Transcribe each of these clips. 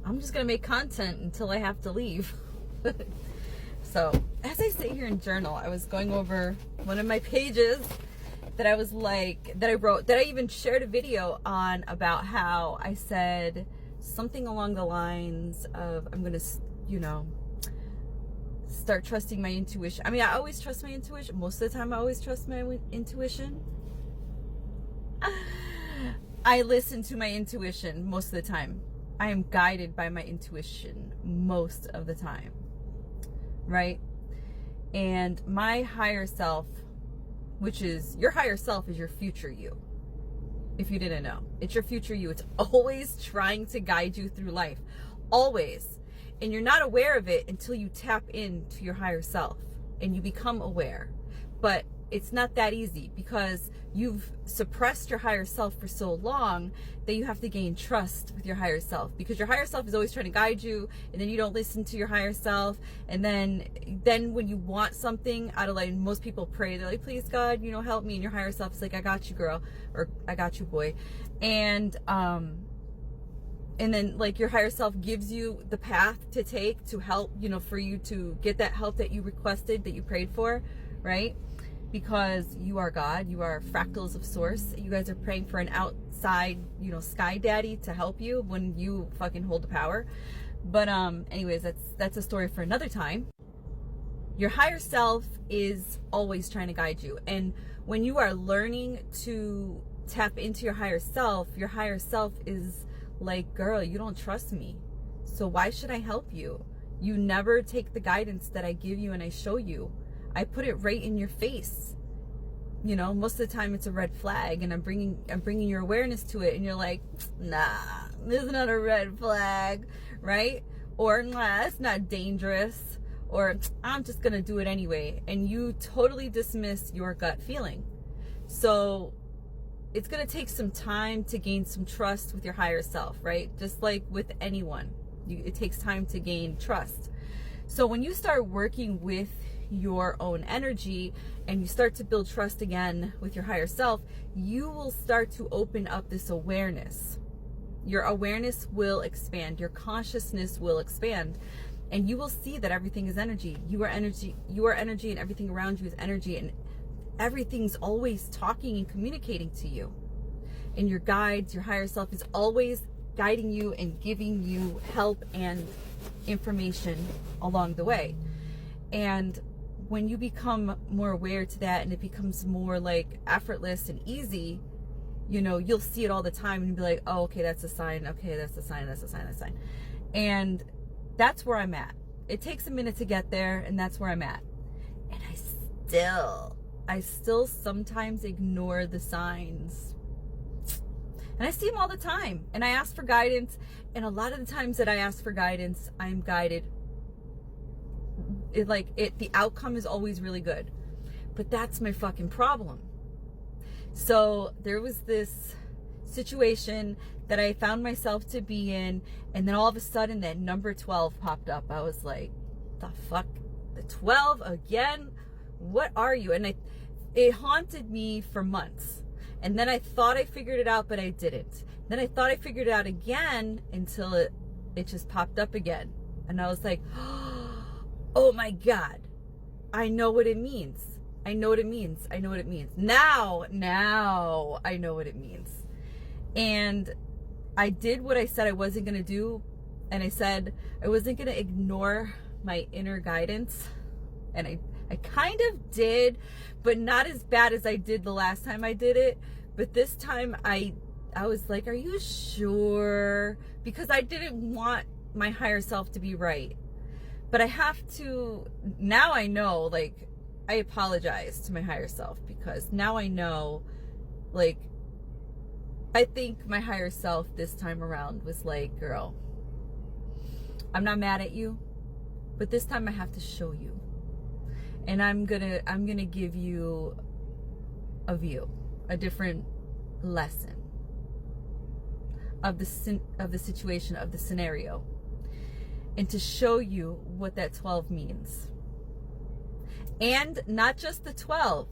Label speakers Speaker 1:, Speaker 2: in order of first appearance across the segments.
Speaker 1: I'm just going to make content until I have to leave. So as I sit here and journal, I was going over one of my pages that I was like, that I wrote, that I even shared a video on, about how I said something along the lines of, I'm going to, you know, start trusting my intuition. I mean, I always trust my intuition. Most of the time, I always trust my intuition. I listen to my intuition most of the time. I am guided by my intuition most of the time, right? And my higher self, which is, your higher self is your future you. If you didn't know, it's your future you. It's always trying to guide you through life, always. And you're not aware of it until you tap into your higher self and you become aware. But it's not that easy, because you've suppressed your higher self for so long that you have to gain trust with your higher self, because your higher self is always trying to guide you, and then you don't listen to your higher self. And then when you want something out of, like, most people pray, they're like, please God, you know, help me. And your higher self is like, I got you, girl, or I got you, boy. And then, like, your higher self gives you the path to take to help, you know, for you to get that help that you requested, that you prayed for, right? Because you are God, you are fractals of source. You guys are praying for an outside, you know, sky daddy to help you when you fucking hold the power. But anyways, that's a story for another time. Your higher self is always trying to guide you. And when you are learning to tap into your higher self is like, girl, you don't trust me, so why should I help you? You never take the guidance that I give you and I show you. I put it right in your face. You know, most of the time it's a red flag, and I'm bringing your awareness to it, and you're like, nah, this is not a red flag, right? Or, nah, it's not dangerous, or I'm just gonna do it anyway. And you totally dismiss your gut feeling. So it's gonna take some time to gain some trust with your higher self, right? Just like with anyone, it takes time to gain trust. So when you start working with your own energy and you start to build trust again with your higher self, you will start to open up this awareness. Your awareness will expand, your consciousness will expand, and you will see that everything is energy. You are energy, and everything around you is energy, and everything's always talking and communicating to you. And your guides, your higher self, is always guiding you and giving you help and information along the way. And when you become more aware to that, and it becomes more like effortless and easy, you know, you'll see it all the time and be like, oh, okay, that's a sign. Okay, that's a sign. That's a sign. That's a sign. And that's where I'm at. It takes a minute to get there, and that's where I'm at. And I still sometimes ignore the signs. And I see them all the time. And I ask for guidance. And a lot of the times that I ask for guidance, I'm guided. The outcome is always really good. But that's my fucking problem. So there was this situation that I found myself to be in, and then all of a sudden that number 12 popped up. I was like, the fuck? The 12 again? What are you? And it haunted me for months. And then I thought I figured it out, but I didn't. Then I thought I figured it out again until it just popped up again. And I was like, oh my God, I know what it means. I know what it means. I know what it means. Now I know what it means. And I did what I said I wasn't going to do. And I said I wasn't going to ignore my inner guidance. And I kind of did, but not as bad as I did the last time I did it. But this time I was like, are you sure? Because I didn't want my higher self to be right. But I have to, now I know, like, I apologize to my higher self, because now I know, like, I think my higher self this time around was like, girl, I'm not mad at you, but this time I have to show you. And I'm gonna give you a view, a different lesson of the situation, of the scenario, and to show you what that 12 means. And not just the 12,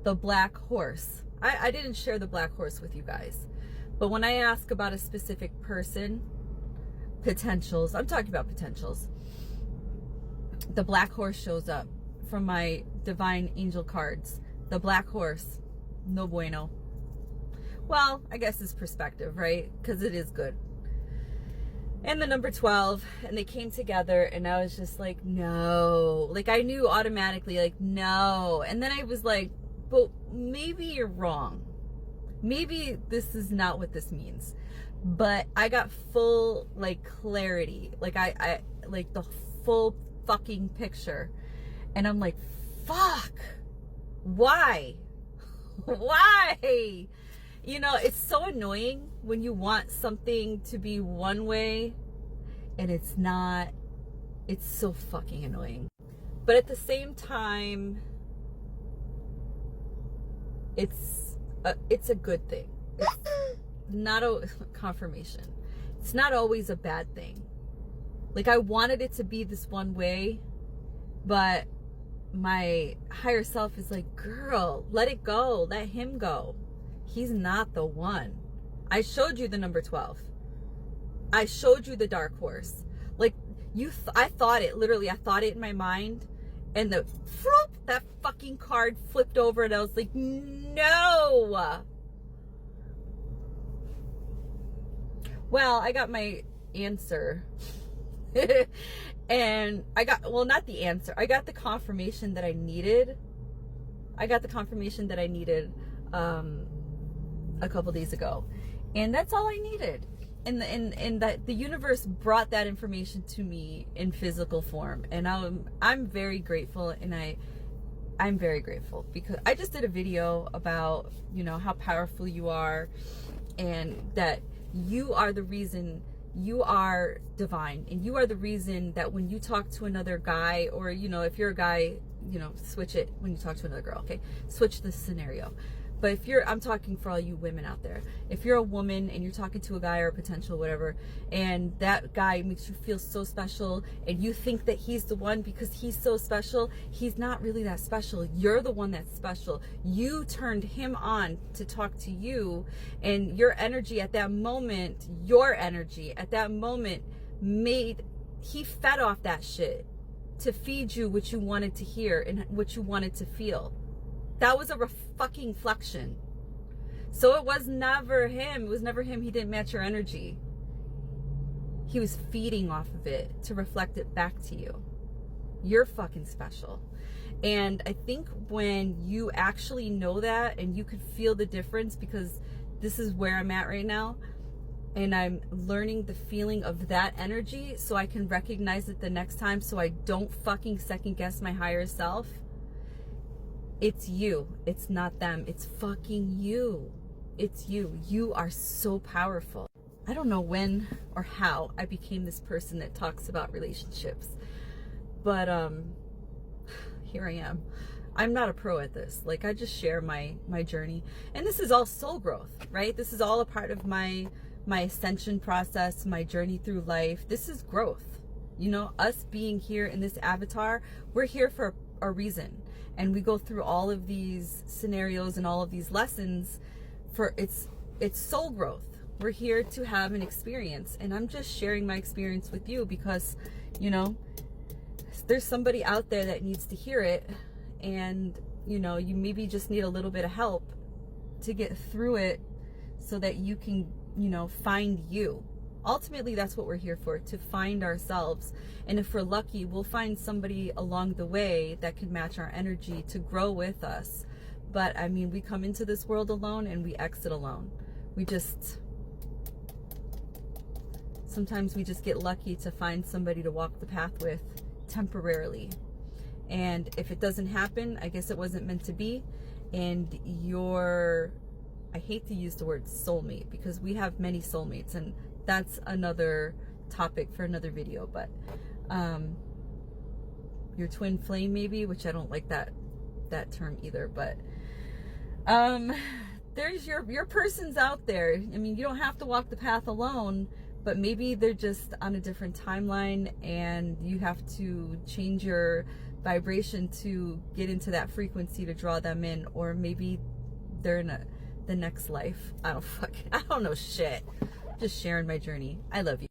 Speaker 1: the black horse. I didn't share the black horse with you guys, but when I ask about a specific person, potentials. I'm talking about potentials. The black horse shows up from my divine angel cards. The black horse, no bueno. Well, I guess it's perspective, right? Because it is good. And the number 12, and they came together, and I was just like, no. Like, I knew automatically, like, no. And then I was like, but maybe you're wrong. Maybe this is not what this means. But I got full, like, clarity. Like, I like, the full fucking picture. And I'm like, fuck. Why? Why? You know, it's so annoying when you want something to be one way and it's not. It's so fucking annoying. But at the same time, it's a good thing. It's not a confirmation. It's not always a bad thing. Like, I wanted it to be this one way, but my higher self is like, girl, let it go. Let him go. He's not the one. I showed you the number 12. I showed you the dark horse. Like, I thought it, literally, I thought it in my mind, and that fucking card flipped over, and I was like, no. Well, I got my answer. And I got, well, not the answer. I got the confirmation that I needed. A couple days ago, and that's all I needed. And that the universe brought that information to me in physical form, and I'm very grateful, and I'm very grateful because I just did a video about, you know, how powerful you are, and that you are the reason. You are divine, and you are the reason that when you talk to another guy, or, you know, if you're a guy, you know, switch it when you talk to another girl, okay? Switch the scenario. But if I'm talking for all you women out there, if you're a woman and you're talking to a guy or a potential whatever, and that guy makes you feel so special, and you think that he's the one because he's so special, he's not really that special. You're the one that's special. You turned him on to talk to you, and your energy at that moment, he fed off that shit to feed you what you wanted to hear and what you wanted to feel. That was a fucking reflection. So it was never him. It was never him. He didn't match your energy. He was feeding off of it to reflect it back to you. You're fucking special. And I think when you actually know that, and you could feel the difference, because this is where I'm at right now, and I'm learning the feeling of that energy so I can recognize it the next time, so I don't fucking second guess my higher self. It's you. It's not them. It's fucking you. It's you. You are so powerful. I don't know when or how I became this person that talks about relationships, but here I am. I'm not a pro at this. Like, I just share my journey, and this is all soul growth, right? This is all a part of my ascension process, my journey through life. This is growth. You know, us being here in this avatar, we're here for a reason. And we go through all of these scenarios and all of these lessons for it's soul growth. We're here to have an experience, and I'm just sharing my experience with you because, you know, there's somebody out there that needs to hear it, and, you know, you maybe just need a little bit of help to get through it so that you can, you know, find you. Ultimately, that's what we're here for, to find ourselves. And if we're lucky, we'll find somebody along the way that can match our energy to grow with us. But I mean, we come into this world alone and we exit alone. Sometimes we just get lucky to find somebody to walk the path with temporarily. And if it doesn't happen, I guess it wasn't meant to be. And I hate to use the word soulmate, because we have many soulmates, and that's another topic for another video. But your twin flame, maybe, which I don't like that term either. But there's your persons out there. I mean, you don't have to walk the path alone, but maybe they're just on a different timeline, and you have to change your vibration to get into that frequency to draw them in. Or maybe they're in the next life. I don't know shit. Just sharing my journey. I love you.